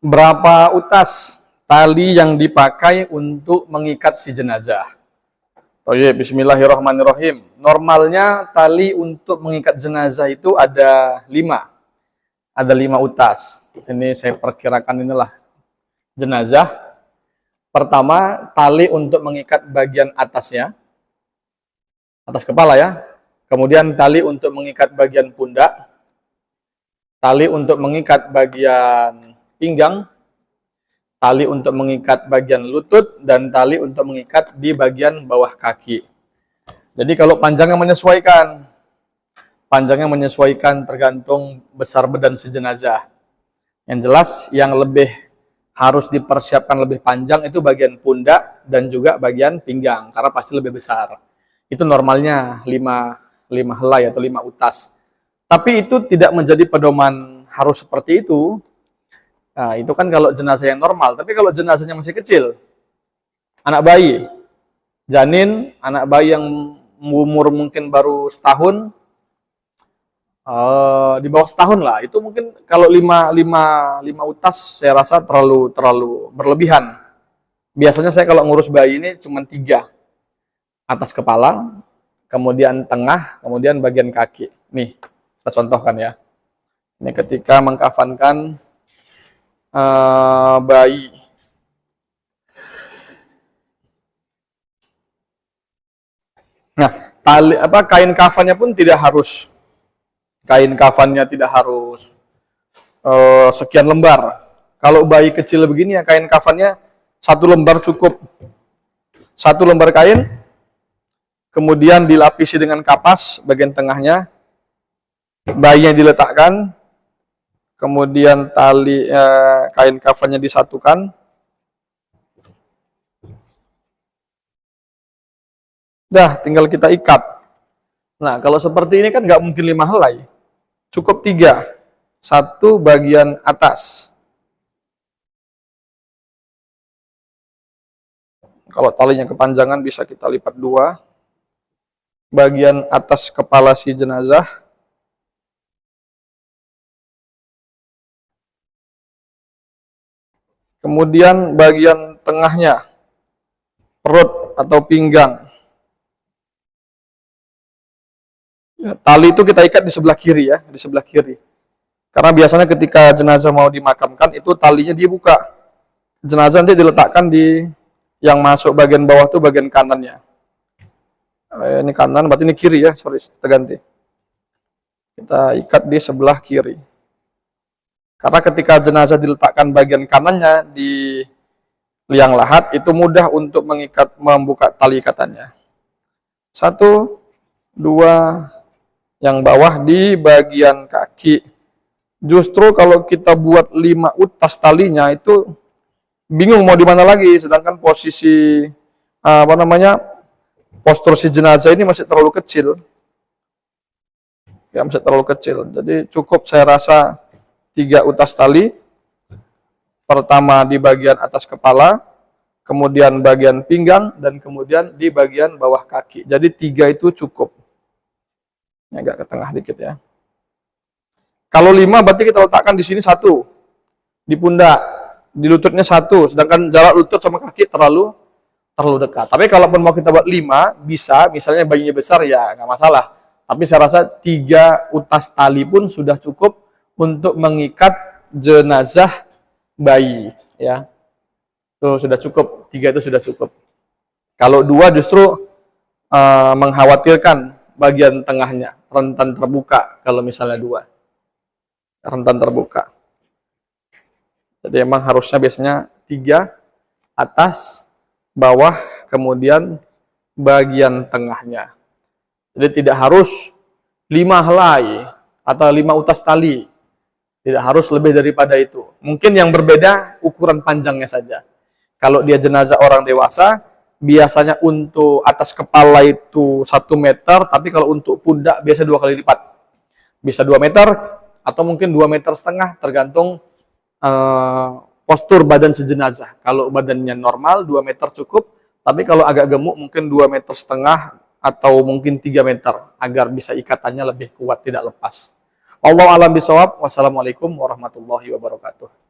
Berapa utas tali yang dipakai untuk mengikat si jenazah? Oh iya, bismillahirrahmanirrahim. Normalnya tali untuk mengikat jenazah itu ada 5. Ada 5 utas. Ini saya perkirakan inilah jenazah. Pertama, tali untuk mengikat bagian atasnya, atas kepala ya. Kemudian tali untuk mengikat bagian pundak, tali untuk mengikat bagian pinggang, tali untuk mengikat bagian lutut, dan tali untuk mengikat di bagian bawah kaki. Jadi kalau panjangnya menyesuaikan tergantung besar badan si jenazah. Yang jelas yang lebih harus dipersiapkan lebih panjang itu bagian pundak dan juga bagian pinggang, karena pasti lebih besar. Itu normalnya 5 helai atau 5 utas. Tapi itu tidak menjadi pedoman harus seperti itu. Nah, itu kan kalau jenazah yang normal. Tapi kalau jenazahnya masih kecil, anak bayi, janin, anak bayi yang umur mungkin baru setahun, di bawah setahun lah, itu mungkin kalau 5 utas saya rasa terlalu berlebihan. Biasanya saya kalau ngurus bayi ini cuma 3. Atas kepala, kemudian tengah, kemudian bagian kaki. Nih, kita contohkan ya. Ini ketika mengkafankan bayi. Nah, kain kafannya pun tidak harus. Kain kafannya tidak harus sekian lembar. Kalau bayi kecil begini ya kain kafannya 1 lembar cukup. 1 lembar kain, kemudian dilapisi dengan kapas bagian tengahnya, bayinya diletakkan, kemudian tali kain kafannya disatukan. Dah, tinggal kita ikat. Nah, kalau seperti ini kan nggak mungkin 5 helai. Cukup 3. 1 bagian atas. Kalau talinya kepanjangan bisa kita lipat 2. Bagian atas kepala si jenazah. Kemudian bagian tengahnya, perut atau pinggang. Ya, tali itu kita ikat di sebelah kiri ya, di sebelah kiri. Karena biasanya ketika jenazah mau dimakamkan itu talinya dibuka. Jenazah nanti diletakkan di yang masuk bagian bawah itu bagian kanannya. Ini kanan, berarti ini kiri ya, sorry, kita ganti. Kita ikat di sebelah kiri. Karena ketika jenazah diletakkan bagian kanannya di liang lahat, itu mudah untuk membuka tali ikatannya. 1, 2, yang bawah di bagian kaki. Justru kalau kita buat 5 utas talinya itu bingung mau di mana lagi, sedangkan posisi postur si jenazah ini masih terlalu kecil. Ya, masih terlalu kecil. Jadi cukup saya rasa 3 utas tali. Pertama di bagian atas kepala, kemudian bagian pinggang, dan kemudian di bagian bawah kaki. Jadi 3 itu cukup. Ini agak ke tengah dikit ya. Kalau 5 berarti kita letakkan di sini 1. Di pundak, di lututnya 1, sedangkan jarak lutut sama kaki terlalu dekat. Tapi kalaupun mau kita buat 5, bisa, misalnya bayinya besar ya nggak masalah. Tapi saya rasa 3 utas tali pun sudah cukup untuk mengikat jenazah bayi ya. Itu sudah cukup, 3 itu sudah cukup. Kalau 2 justru mengkhawatirkan bagian tengahnya, rentan terbuka kalau misalnya 2. Rentan terbuka. Jadi emang harusnya biasanya 3, atas, bawah, kemudian bagian tengahnya. Jadi tidak harus 5 helai atau 5 utas tali. Tidak harus lebih daripada itu. Mungkin yang berbeda ukuran panjangnya saja. Kalau dia jenazah orang dewasa, biasanya untuk atas kepala itu 1 meter, tapi kalau untuk pundak biasa 2 kali lipat. Bisa 2 meter, atau mungkin 2,5 meter, tergantung postur badan si jenazah. Kalau badannya normal, 2 meter cukup, tapi kalau agak gemuk mungkin 2,5 meter, atau mungkin 3 meter, agar bisa ikatannya lebih kuat, tidak lepas. Wallahu a'lam bishawab. Wassalamualaikum warahmatullahi wabarakatuh.